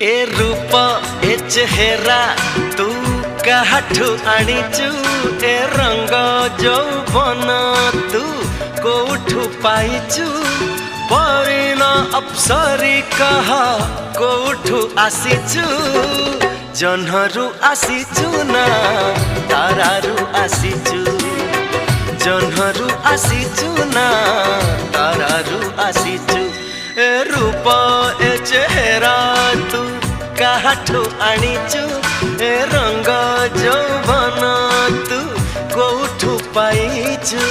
ए रूप ए चेहरा तू काठू आनीचु ए रंग जौवन तू कोठू पाइचु परिण अप्सरी कह कोठू आसीचु जन्हरु आसीचु ना तारारु आसीचु जन्हरु आसीचु ना तारारु आसीचु ए रूप ए चेहरा तू काठू आनीचु ए रंग जौवन तू कोठू पाइचु।